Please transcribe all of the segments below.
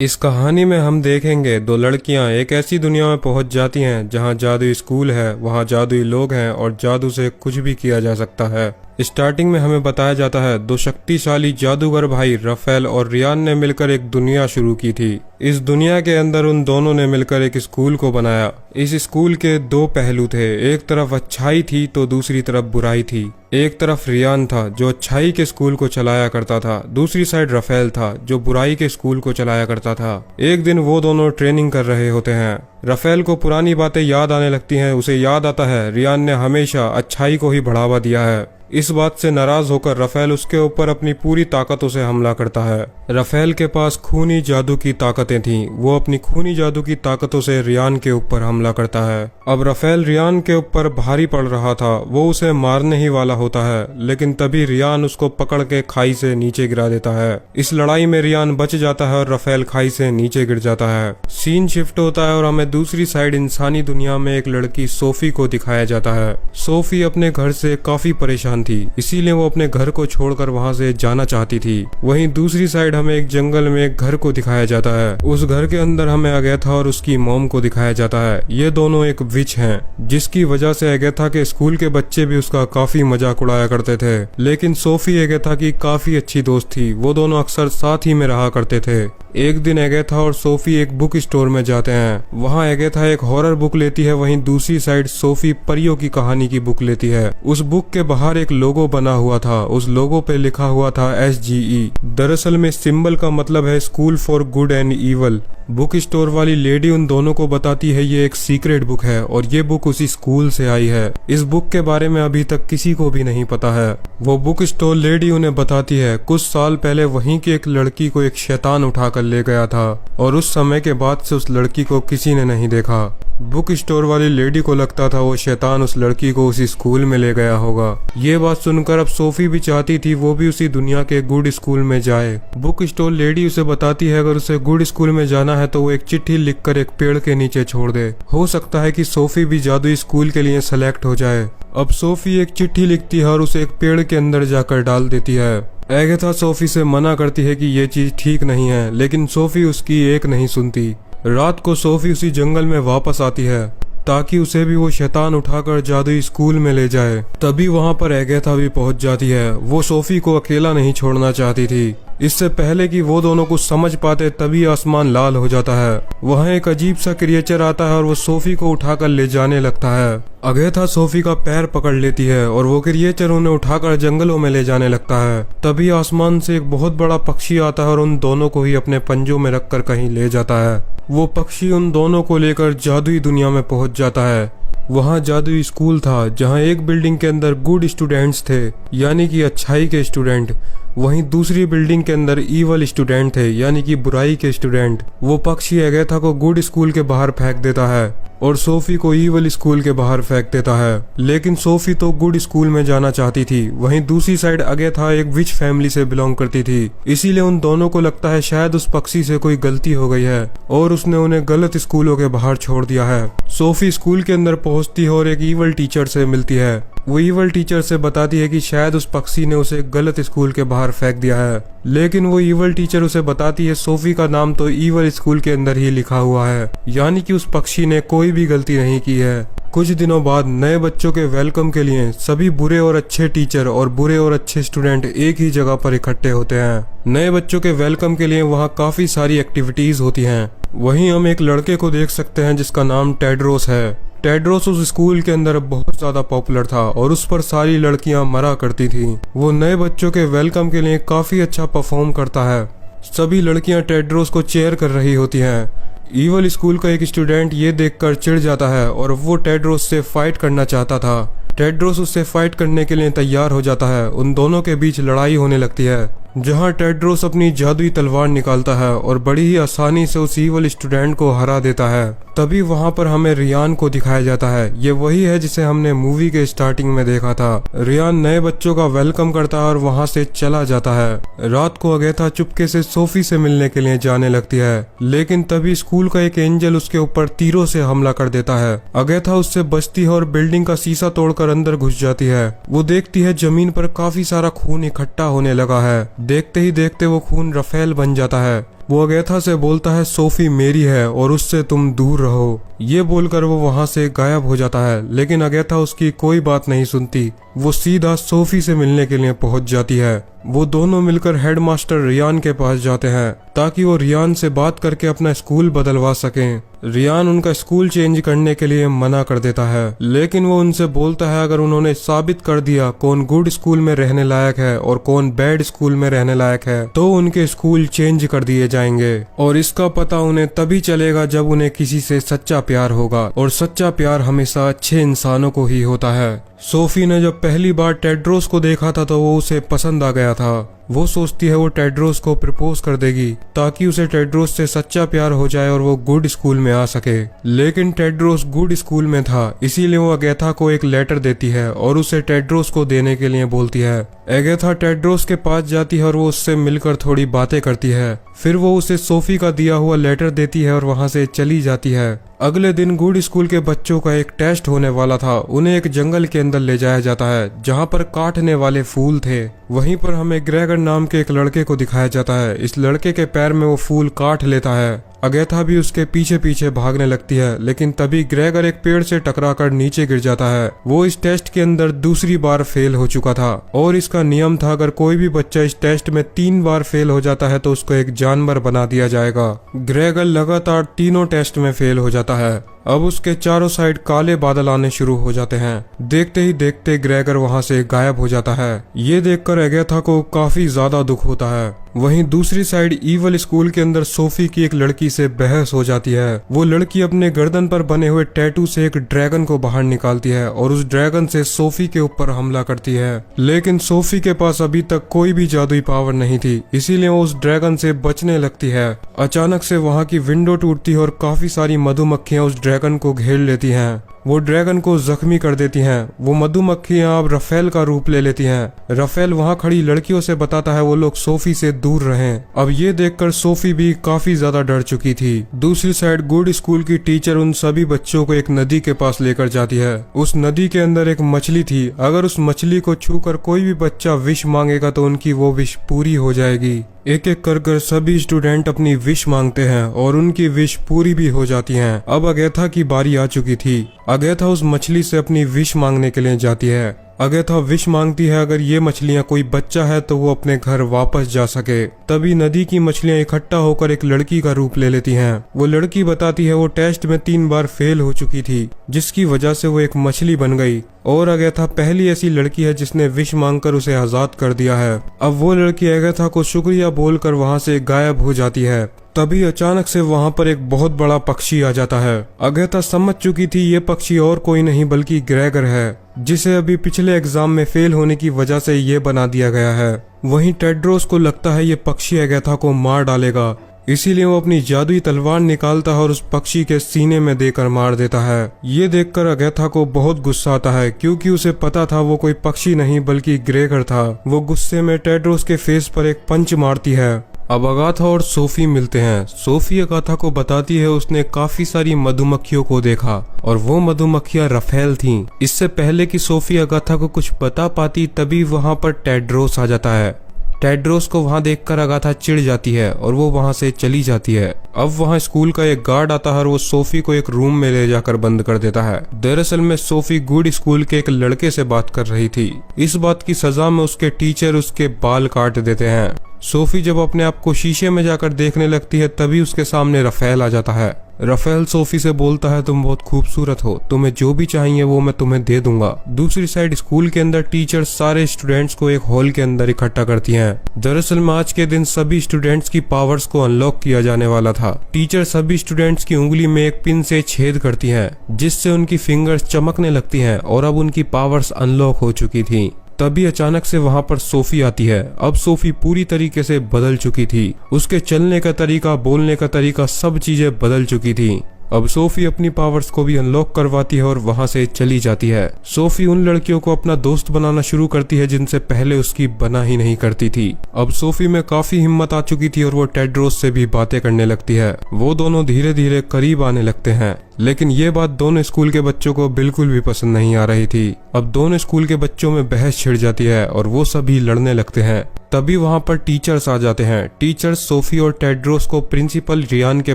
इस कहानी में हम देखेंगे दो लड़कियां एक ऐसी दुनिया में पहुंच जाती हैं जहां जादुई स्कूल है, वहां जादुई लोग हैं और जादू से कुछ भी किया जा सकता है। स्टार्टिंग में हमें बताया जाता है दो शक्तिशाली जादूगर भाई राफेल और रियान ने मिलकर एक दुनिया शुरू की थी। इस दुनिया के अंदर उन दोनों ने मिलकर एक स्कूल को बनाया। इस स्कूल के दो पहलू थे, एक तरफ अच्छाई थी तो दूसरी तरफ बुराई थी। एक तरफ रियान था जो अच्छाई के स्कूल को चलाया करता था, दूसरी साइड राफेल था जो बुराई के स्कूल को चलाया करता था। एक दिन वो दोनों ट्रेनिंग कर रहे होते हैं। राफेल को पुरानी बातें याद आने लगती हैं। उसे याद आता है रियान ने हमेशा अच्छाई को ही बढ़ावा दिया है। इस बात से नाराज होकर राफेल उसके ऊपर अपनी पूरी ताकतों से हमला करता है। राफेल के पास खूनी जादू की ताकतें थीं। वो अपनी खूनी जादू की ताकतों से रियान के ऊपर हमला करता है। अब राफेल रियान के ऊपर भारी पड़ रहा था। वो उसे मारने ही वाला होता है, लेकिन तभी रियान उसको पकड़ के खाई से नीचे गिरा देता है। इस लड़ाई में रियान बच जाता है और राफेल खाई से नीचे गिर जाता है। सीन शिफ्ट होता है और हमें दूसरी साइड इंसानी दुनिया में एक लड़की सोफी को दिखाया जाता है। सोफी अपने घर से काफी परेशान थी, इसीलिए वो अपने घर को छोड़कर वहां से जाना चाहती थी। वहीं दूसरी साइड हमें एक जंगल में एक घर को दिखाया जाता है। उस घर के अंदर हमें अगेथा और उसकी मॉम को दिखाया जाता है। ये दोनों एक विच हैं, जिसकी वजह से अगेथा के स्कूल के बच्चे भी उसका काफी मजाक उड़ाया करते थे। लेकिन सोफी अगेथा की काफी अच्छी दोस्त थी। वो दोनों अक्सर साथ ही में रहा करते थे। एक दिन अगेथा और सोफी एक बुक स्टोर में जाते हैं। वहाँ अगेथा एक हॉरर बुक लेती है, वहीं दूसरी साइड सोफी परियों की कहानी की बुक लेती है। उस बुक के बाहर एक लोगो बना हुआ था। उस लोगो पे लिखा हुआ था SGE। दरअसल में सिंबल का मतलब है school for good and evil. Book store वाली लेडी उन दोनों को बताती है ये एक सीक्रेट बुक है और ये बुक उसी स्कूल से आई है। इस बुक के बारे में अभी तक किसी को भी नहीं पता है। वो बुक स्टोर लेडी उन्हें बताती है कुछ साल पहले वहीं की एक लड़की को एक शैतान उठाकर ले गया था और उस समय के बाद से उस लड़की को किसी ने नहीं देखा। बुक स्टोर वाली लेडी को लगता था वो शैतान उस लड़की को उसी स्कूल में ले गया होगा। ये बात सुनकर अब सोफी भी चाहती थी वो भी उसी दुनिया के गुड स्कूल में जाए। बुक स्टोर लेडी उसे बताती है अगर उसे गुड स्कूल में जाना है तो वो एक चिट्ठी लिखकर एक पेड़ के नीचे छोड़ दे। हो सकता है कि सोफी भी जादुई स्कूल के लिए सेलेक्ट हो जाए। अब सोफी एक चिट्ठी लिखती है और उसे एक पेड़ के अंदर जाकर डाल देती है। अगेथा सोफी से मना करती है कि ये चीज ठीक नहीं है, लेकिन सोफी उसकी एक नहीं सुनती। रात को सोफी उसी जंगल में वापस आती है ताकि उसे भी वो शैतान उठाकर जादुई स्कूल में ले जाए। तभी वहाँ पर अगेथा भी पहुँच जाती है। वो सोफी को अकेला नहीं छोड़ना चाहती थी। इससे पहले कि वो दोनों कुछ समझ पाते तभी आसमान लाल हो जाता है। वहाँ एक अजीब सा क्रिएचर आता है और वो सोफी को उठाकर ले जाने लगता है। अगेथा सोफी का पैर पकड़ लेती है और वो क्रिएचर उन्हें उठाकर जंगलों में ले जाने लगता है। तभी आसमान से एक बहुत बड़ा पक्षी आता है और उन दोनों को ही अपने पंजों में रखकर कहीं ले जाता है। वो पक्षी उन दोनों को लेकर जादुई दुनिया में पहुंच जाता है। वहाँ जादुई स्कूल था जहाँ एक बिल्डिंग के अंदर गुड स्टूडेंट्स थे, यानी कि अच्छाई के स्टूडेंट। वहीं दूसरी बिल्डिंग के अंदर ईवल स्टूडेंट थे, यानी कि बुराई के स्टूडेंट। वो पक्षी अगेथा को गुड स्कूल के बाहर फेंक देता है और सोफी को ईवल स्कूल के बाहर फेंक देता है। लेकिन सोफी तो गुड स्कूल में जाना चाहती थी। वहीं दूसरी साइड अगेथा एक विच फैमिली से बिलोंग करती थी, इसीलिए उन दोनों को लगता है शायद उस पक्षी से कोई गलती हो गई है और उसने उन्हें गलत स्कूलों के बाहर छोड़ दिया है। सोफी स्कूल के अंदर पहुंचती है और एक ईवल टीचर से मिलती है। वो ईवल टीचर से बताती है कि शायद उस पक्षी ने उसे गलत स्कूल के बाहर फेंक दिया है। लेकिन वो ईवल टीचर उसे बताती है सोफी का नाम तो ईवल स्कूल के अंदर ही लिखा हुआ है, यानी कि उस पक्षी ने कोई भी गलती नहीं की है। कुछ दिनों बाद नए बच्चों के वेलकम के लिए सभी बुरे और अच्छे टीचर और बुरे और अच्छे स्टूडेंट एक ही जगह पर इकट्ठे होते हैं। नए बच्चों के वेलकम के लिए वहाँ काफी सारी एक्टिविटीज होती हैं। वहीं हम एक लड़के को देख सकते हैं जिसका नाम टेड्रोस है। टेड्रोस उस स्कूल के अंदर बहुत ज्यादा पॉपुलर था और उस पर सारी लड़कियां मरा करती थीं। वो नए बच्चों के वेलकम के लिए काफी अच्छा परफॉर्म करता है। सभी लड़कियां टेड्रोस को चेयर कर रही होती हैं। ईवल स्कूल का एक स्टूडेंट ये देखकर चिढ़ जाता है और वो टेड्रोस से फाइट करना चाहता था। टेड्रोस उससे फाइट करने के लिए तैयार हो जाता है। उन दोनों के बीच लड़ाई होने लगती है, जहां टेड्रोस अपनी जादुई तलवार निकालता है और बड़ी ही आसानी से उस ईवल स्टूडेंट को हरा देता है। तभी वहां पर हमें रियान को दिखाया जाता है। ये वही है जिसे हमने मूवी के स्टार्टिंग में देखा था। रियान नए बच्चों का वेलकम करता है और वहां से चला जाता है। रात को अगेथा चुपके से सोफी से मिलने के लिए जाने लगती है, लेकिन तभी स्कूल का एक एंजल उसके ऊपर तीरों से हमला कर देता है। अगेथा उससे बचती है और बिल्डिंग का शीशा तोड़कर अंदर घुस जाती है। वो देखती है जमीन पर काफी सारा खून इकट्ठा होने लगा है। देखते ही देखते वो खून राफेल बन जाता है। वो अगेथा से बोलता है सोफी मेरी है और उससे तुम दूर रहो। ये बोलकर वो वहां से गायब हो जाता है, लेकिन अगेथा उसकी कोई बात नहीं सुनती। वो सीधा सोफी से मिलने के लिए पहुंच जाती है। वो दोनों मिलकर हेडमास्टर रियान के पास जाते हैं ताकि वो रियान से बात करके अपना स्कूल बदलवा सकें। रियान उनका स्कूल चेंज करने के लिए मना कर देता है, लेकिन वो उनसे बोलता है अगर उन्होंने साबित कर दिया कौन गुड स्कूल में रहने लायक है और कौन बैड स्कूल में रहने लायक है तो उनके स्कूल चेंज कर दिए जाएंगे। और इसका पता उन्हें तभी चलेगा जब उन्हें किसी से सच्चा प्यार होगा, और सच्चा प्यार हमेशा अच्छे इंसानों को ही होता है। सोफी ने जब पहली बार टेड्रोस को देखा था तो वो उसे पसंद आ गया था। वो सोचती है वो टेड्रोस को प्रपोज कर देगी ताकि उसे टेड्रोस से सच्चा प्यार हो जाए और वो गुड स्कूल में आ सके। लेकिन टेड्रोस गुड स्कूल में था, इसीलिए वो अगेथा को एक लेटर देती है और उसे टेड्रोस को देने के लिए बोलती है। अगेथा टेड्रोस के पास जाती है और वो उससे मिलकर थोड़ी बातें करती है। फिर वो उसे सोफी का दिया हुआ लेटर देती है और वहां से चली जाती है। अगले दिन गुड स्कूल के बच्चों का एक टेस्ट होने वाला था। उन्हें एक जंगल के अंदर ले जाया जाता है जहां पर काटने वाले फूल थे। वहीं पर हमें ग्रेगर नाम के एक लड़के को दिखाया जाता है। इस लड़के के पैर में वो फूल काट लेता है। अगेथा भी उसके पीछे पीछे भागने लगती है, लेकिन तभी ग्रेगर एक पेड़ से टकराकर नीचे गिर जाता है। वो इस टेस्ट के अंदर दूसरी बार फेल हो चुका था और इसका नियम था अगर कोई भी बच्चा इस टेस्ट में 3 बार फेल हो जाता है तो उसको एक जानवर बना दिया जाएगा। ग्रेगर लगातार तीनों टेस्ट में फेल हो जाता है। अब उसके चारों साइड काले बादल आने शुरू हो जाते हैं। देखते ही देखते ग्रेगर वहां से गायब हो जाता है। ये देखकर अगेथा को काफी ज्यादा दुख होता है। वहीं दूसरी साइड ईवल स्कूल के अंदर सोफी की एक लड़की से बहस हो जाती है। वो लड़की अपने गर्दन पर बने हुए टैटू से एक ड्रैगन को बाहर निकालती है और उस ड्रैगन से सोफी के ऊपर हमला करती है। लेकिन सोफी के पास अभी तक कोई भी जादुई पावर नहीं थी, इसीलिए वो उस ड्रैगन से बचने लगती है। अचानक से वहां की विंडो टूटती है और काफी सारी मधुमक्खियां उस ड्रैगन को घेर लेती हैं। वो ड्रैगन को जख्मी कर देती हैं। वो मधुमक्खियां अब रफेल का रूप ले लेती हैं। रफेल वहां खड़ी लड़कियों से बताता है वो लोग सोफी से दूर रहें। अब ये देखकर सोफी भी काफी ज्यादा डर चुकी थी। दूसरी साइड गुड स्कूल की टीचर उन सभी बच्चों को एक नदी के पास लेकर जाती है। उस नदी के अंदर एक मछली थी। अगर उस मछली को छूकर कोई भी बच्चा विश मांगेगा तो उनकी वो विश पूरी हो जाएगी। एक एक कर सभी स्टूडेंट अपनी विश मांगते हैं और उनकी विश पूरी भी हो जाती हैं। अब अगेथा की बारी आ चुकी थी। अगेथा उस मछली से अपनी विश मांगने के लिए जाती है। अगेथा विश मांगती है अगर ये मछलियां कोई बच्चा है तो वो अपने घर वापस जा सके। तभी नदी की मछलियां इकट्ठा होकर एक लड़की का रूप ले लेती हैं। वो लड़की बताती है वो टेस्ट में 3 बार फेल हो चुकी थी, जिसकी वजह से वो एक मछली बन गई। और अगेथा पहली ऐसी लड़की है जिसने विश मांगकर उसे आजाद कर दिया है। अब वो लड़की अगेथा को शुक्रिया बोलकर वहां से गायब हो जाती है। तभी अचानक से वहां पर एक बहुत बड़ा पक्षी आ जाता है। अगेथा समझ चुकी थी ये पक्षी और कोई नहीं बल्कि ग्रेगर है, जिसे अभी पिछले एग्जाम में फेल होने की वजह से ये बना दिया गया है। वहीं टेड्रोस को लगता है ये पक्षी अगेथा को मार डालेगा, इसीलिए वो अपनी जादुई तलवार निकालता है और उस पक्षी के सीने में देकर मार देता है। ये देखकर अगेथा को बहुत गुस्सा आता है क्योंकि उसे पता था वो कोई पक्षी नहीं बल्कि ग्रेगर था। वो गुस्से में टेड्रोस के फेस पर एक पंच मारती है। अब अगाथा और सोफी मिलते हैं। सोफी अगाथा को बताती है उसने काफी सारी मधुमक्खियों को देखा और वो मधुमक्खियां रफेल थीं। इससे पहले कि सोफी अगाथा को कुछ बता पाती तभी वहां पर टेड्रोस आ जाता है। टेड्रोस को वहां देखकर अगाथा चिढ़ जाती है और वो वहां से चली जाती है। अब वहां स्कूल का एक गार्ड आता है और वो सोफी को एक रूम में ले जाकर बंद कर देता है। दरअसल में सोफी गुड स्कूल के एक लड़के से बात कर रही थी। इस बात की सजा में उसके टीचर उसके बाल काट देते हैं। सोफी जब अपने आप को शीशे में जाकर देखने लगती है तभी उसके सामने रफेल आ जाता है। रफेल सोफी से बोलता है तुम बहुत खूबसूरत हो, तुम्हें जो भी चाहिए वो मैं तुम्हें दे दूंगा। दूसरी साइड स्कूल के अंदर टीचर सारे स्टूडेंट्स को एक हॉल के अंदर इकट्ठा करती हैं। दरअसल में आज के दिन सभी स्टूडेंट्स की पावर्स को अनलॉक किया जाने वाला था। टीचर सभी स्टूडेंट्स की उंगली में एक पिन से छेद करती हैं, जिससे उनकी फिंगर्स चमकने लगती हैं और अब उनकी पावर्स अनलॉक हो चुकी थी। तभी अचानक से वहां पर सोफी आती है। अब सोफी पूरी तरीके से बदल चुकी थी। उसके चलने का तरीका, बोलने का तरीका, सब चीजें बदल चुकी थी। अब सोफी अपनी पावर्स को भी अनलॉक करवाती है और वहां से चली जाती है। सोफी उन लड़कियों को अपना दोस्त बनाना शुरू करती है जिनसे पहले उसकी बना ही नहीं करती थी। अब सोफी में काफी हिम्मत आ चुकी थी और वो टेड्रोस से भी बातें करने लगती है। वो दोनों धीरे धीरे करीब आने लगते हैं, लेकिन ये बात दोनों स्कूल के बच्चों को बिल्कुल भी पसंद नहीं आ रही थी। अब दोनों स्कूल के बच्चों में बहस छिड़ जाती है और वो सभी लड़ने लगते हैं। तभी वहाँ पर टीचर्स आ जाते हैं। टीचर्स सोफी और टेड्रोस को प्रिंसिपल रियान के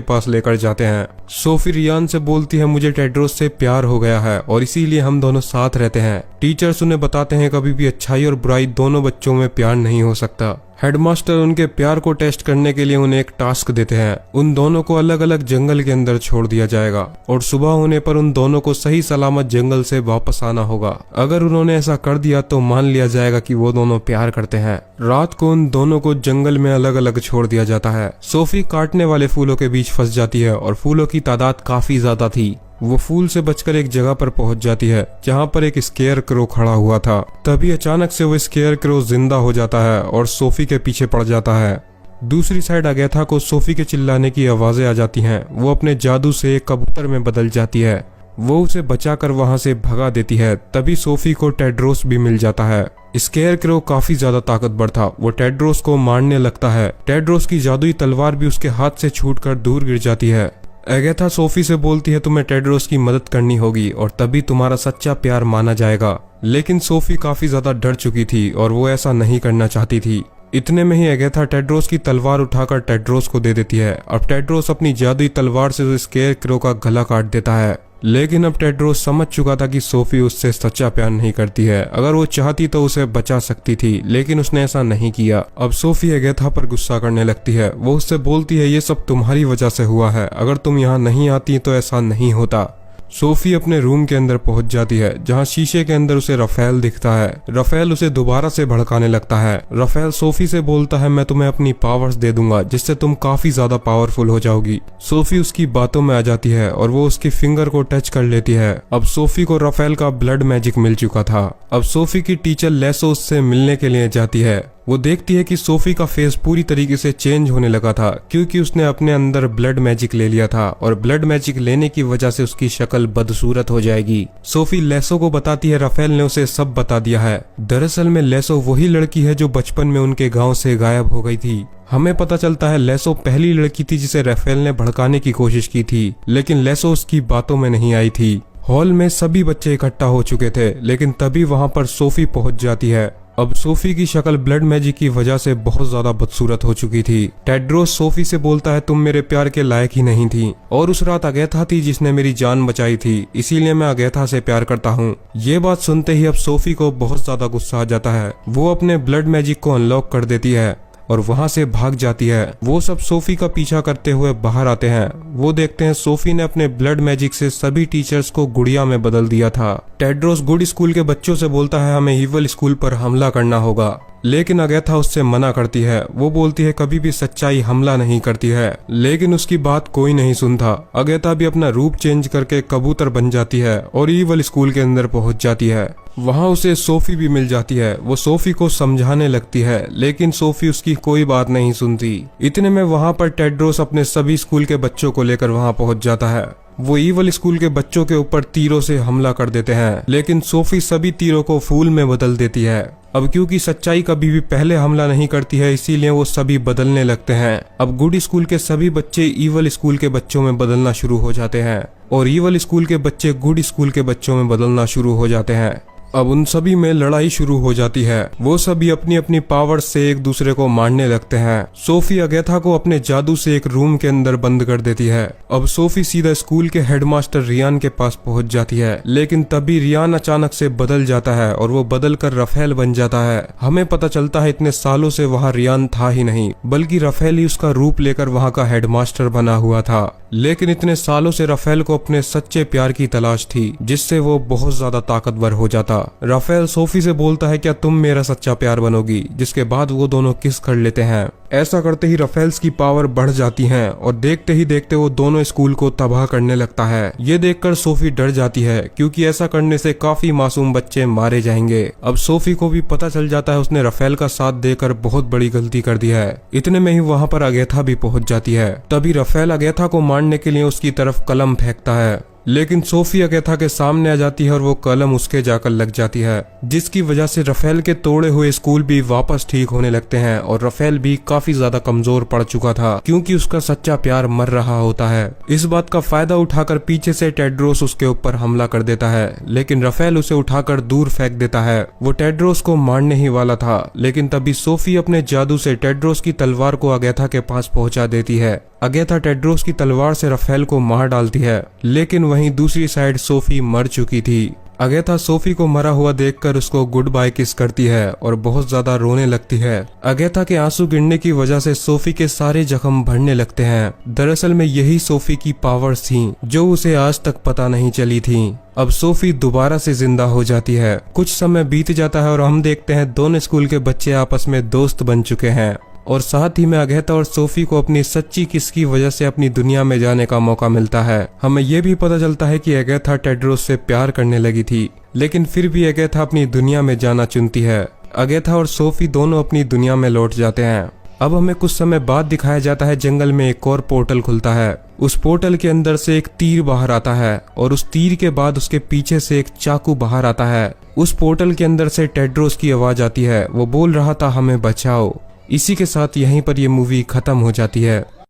पास लेकर जाते हैं। सोफी रियान से बोलती है मुझे टेड्रोस से प्यार हो गया है और इसीलिए हम दोनों साथ रहते हैं। टीचर्स उन्हें बताते हैं कभी भी अच्छाई और बुराई दोनों बच्चों में प्यार नहीं हो सकता। हेडमास्टर उनके प्यार को टेस्ट करने के लिए उन्हें एक टास्क देते हैं। उन दोनों को अलग अलग जंगल के अंदर छोड़ दिया जाएगा और सुबह होने पर उन दोनों को सही सलामत जंगल से वापस आना होगा। अगर उन्होंने ऐसा कर दिया तो मान लिया जाएगा कि वो दोनों प्यार करते हैं। रात को उन दोनों को जंगल में अलग अलग छोड़ दिया जाता है। सोफी काटने वाले फूलों के बीच फंस जाती है और फूलों की तादाद काफी ज्यादा थी। वो फूल से बचकर एक जगह पर पहुंच जाती है जहां पर एक स्केयर क्रो खड़ा हुआ था। तभी अचानक से वो स्केयर क्रो जिंदा हो जाता है और सोफी के पीछे पड़ जाता है। दूसरी साइड अगेथा को सोफी के चिल्लाने की आवाजें आ जाती हैं। वो अपने जादू से एक कबूतर में बदल जाती है। वो उसे बचाकर वहां से भगा देती है। तभी सोफी को टेड्रोस भी मिल जाता है। स्केयर क्रो काफी ज्यादा ताकतवर था। वो टेड्रोस को मारने लगता है। टेड्रोस की जादुई तलवार भी उसके हाथ से छूटकर दूर गिर जाती है। अगेथा सोफी से बोलती है तुम्हें टेड्रोस की मदद करनी होगी और तभी तुम्हारा सच्चा प्यार माना जाएगा। लेकिन सोफी काफी ज्यादा डर चुकी थी और वो ऐसा नहीं करना चाहती थी। इतने में ही अगेथा टेड्रोस की तलवार उठाकर टेड्रोस को दे देती है। अब टेड्रोस अपनी जादुई तलवार से उस स्केयर क्रो का गला काट देता है। लेकिन अब टेड्रोस समझ चुका था कि सोफी उससे सच्चा प्यार नहीं करती है। अगर वो चाहती तो उसे बचा सकती थी, लेकिन उसने ऐसा नहीं किया। अब सोफी अगेथा पर गुस्सा करने लगती है। वो उससे बोलती है ये सब तुम्हारी वजह से हुआ है। अगर तुम यहाँ नहीं आती तो ऐसा नहीं होता। सोफी अपने रूम के अंदर पहुंच जाती है जहां शीशे के अंदर उसे राफेल दिखता है। राफेल उसे दोबारा से भड़काने लगता है। राफेल सोफी से बोलता है मैं तुम्हें अपनी पावर्स दे दूंगा जिससे तुम काफी ज्यादा पावरफुल हो जाओगी। सोफी उसकी बातों में आ जाती है और वो उसकी फिंगर को टच कर लेती है। अब सोफी को राफेल का ब्लड मैजिक मिल चुका था। अब सोफी की टीचर लेसो उससे मिलने के लिए जाती है। वो देखती है कि सोफी का फेस पूरी तरीके से चेंज होने लगा था क्योंकि उसने अपने अंदर ब्लड मैजिक ले लिया था और ब्लड मैजिक लेने की वजह से उसकी शक्ल बदसूरत हो जाएगी। सोफी लेसो को बताती है राफेल ने उसे सब बता दिया है। दरअसल में लेसो वही लड़की है जो बचपन में उनके गांव से गायब हो गई थी। हमें पता चलता है लेसो पहली लड़की थी जिसे राफेल ने भड़काने की कोशिश की थी, लेकिन लेसो उसकी बातों में नहीं आई थी। हॉल में सभी बच्चे इकट्ठा हो चुके थे, लेकिन तभी वहां पर सोफी पहुंच जाती है। अब सोफी की शक्ल ब्लड मैजिक की वजह से बहुत ज्यादा बदसूरत हो चुकी थी। टेड्रोस सोफी से बोलता है तुम मेरे प्यार के लायक ही नहीं थी और उस रात अगेथा थी जिसने मेरी जान बचाई थी, इसीलिए मैं अगेथा से प्यार करता हूँ। ये बात सुनते ही अब सोफी को बहुत ज्यादा गुस्सा आ जाता है। वो अपने ब्लड मैजिक को अनलॉक कर देती है और वहां से भाग जाती है। वो सब सोफी का पीछा करते हुए बाहर आते हैं। वो देखते हैं सोफी ने अपने ब्लड मैजिक से सभी टीचर्स को गुड़िया में बदल दिया था। टेड्रोस गुड स्कूल के बच्चों से बोलता है हमें इवल स्कूल पर हमला करना होगा, लेकिन अगेथा उससे मना करती है। वो बोलती है कभी भी सच्चाई हमला नहीं करती है, लेकिन उसकी बात कोई नहीं सुनता। अगेथा भी अपना रूप चेंज करके कबूतर बन जाती है और इवल स्कूल के अंदर पहुंच जाती है। वहां उसे सोफी भी मिल जाती है। वो सोफी को समझाने लगती है, लेकिन सोफी उसकी कोई बात नहीं सुनती। इतने में वहां पर टेड्रोस अपने सभी स्कूल के बच्चों को लेकर वहां पहुंच जाता है। वो इवल स्कूल के बच्चों के ऊपर तीरों से हमला कर देते हैं, लेकिन सोफी सभी तीरों को फूल में बदल देती है। अब क्योंकि सच्चाई कभी भी पहले हमला नहीं करती है, इसीलिए वो सभी बदलने लगते हैं। अब गुड स्कूल के सभी बच्चे इवल स्कूल के बच्चों में बदलना शुरू हो जाते हैं और इवल स्कूल के बच्चे गुड स्कूल के बच्चों में बदलना शुरू हो जाते हैं। अब उन सभी में लड़ाई शुरू हो जाती है। वो सभी अपनी अपनी पावर से एक दूसरे को मारने लगते हैं। सोफी अगेथा को अपने जादू से एक रूम के अंदर बंद कर देती है। अब सोफी सीधा स्कूल के हेडमास्टर रियान के पास पहुंच जाती है, लेकिन तभी रियान अचानक से बदल जाता है और वो बदल कर राफेल बन जाता है। हमें पता चलता है इतने सालों से वहाँ रियान था ही नहीं, बल्कि राफेल ही उसका रूप लेकर वहाँ का हेडमास्टर बना हुआ था। लेकिन इतने सालों से राफेल को अपने सच्चे प्यार की तलाश थी, जिससे वो बहुत ज्यादा ताकतवर हो जाता। राफेल सोफी से बोलता है क्या तुम मेरा सच्चा प्यार बनोगी, जिसके बाद वो दोनों किस कर लेते हैं। ऐसा करते ही राफेल्स की पावर बढ़ जाती है और देखते ही देखते वो दोनों स्कूल को तबाह करने लगता है। ये देखकर सोफी डर जाती है क्योंकि ऐसा करने से काफी मासूम बच्चे मारे जाएंगे। अब सोफी को भी पता चल जाता है उसने राफेल का साथ देकर बहुत बड़ी गलती कर दी है। इतने में ही वहाँ पर अगेथा भी पहुंच जाती है। तभी राफेल अगेथा को मारने के लिए उसकी तरफ कलम फेंकता है लेकिन सोफी अगेथा के सामने आ जाती है और वो कलम उसके जाकर लग जाती है, जिसकी वजह से राफेल के तोड़े हुए स्कूल भी वापस ठीक होने लगते हैं और राफेल भी काफी ज्यादा कमजोर पड़ चुका था क्योंकि उसका सच्चा प्यार मर रहा होता है। इस बात का फायदा उठाकर पीछे से टेड्रोस उसके ऊपर हमला कर देता है, लेकिन राफेल उसे उठाकर दूर फेंक देता है। वो टेड्रोस को मारने ही वाला था, लेकिन तभी सोफी अपने जादू से टेड्रोस की तलवार को अगेथा के पास पहुंचा देती है। अगेथा टेड्रोस की तलवार से राफेल को मार डालती है, लेकिन वहीं दूसरी साइड सोफी मर चुकी थी। अगेथा सोफी को मरा हुआ देखकर उसको गुड बाय किस करती है और बहुत ज्यादा रोने लगती है। अगेथा के आंसू गिरने की वजह से सोफी के सारे जख्म भरने लगते हैं। दरअसल में यही सोफी की पावर्स थीं, जो उसे आज तक पता नहीं चली थीं। अब सोफी दोबारा से जिंदा हो जाती है। कुछ समय बीत जाता है और हम देखते हैं दोनों स्कूल के बच्चे आपस में दोस्त बन चुके हैं और साथ ही में अगेथा और सोफी को अपनी सच्ची किस की वजह से अपनी दुनिया में जाने का मौका मिलता है। हमें यह भी पता चलता है कि अगेथा टेड्रोस से प्यार करने लगी थी, लेकिन फिर भी अगेथा अपनी दुनिया में जाना चुनती है। अगेथा और सोफी दोनों अपनी दुनिया में लौट जाते हैं। अब हमें कुछ समय बाद दिखाया जाता है जंगल में एक और पोर्टल खुलता है। उस पोर्टल के अंदर से एक तीर बाहर आता है और उस तीर के बाद उसके पीछे से एक चाकू बाहर आता है। उस पोर्टल के अंदर से टेड्रोस की आवाज आती है। वो बोल रहा था, हमें बचाओ। इसी के साथ यहीं पर ये मूवी खत्म हो जाती है।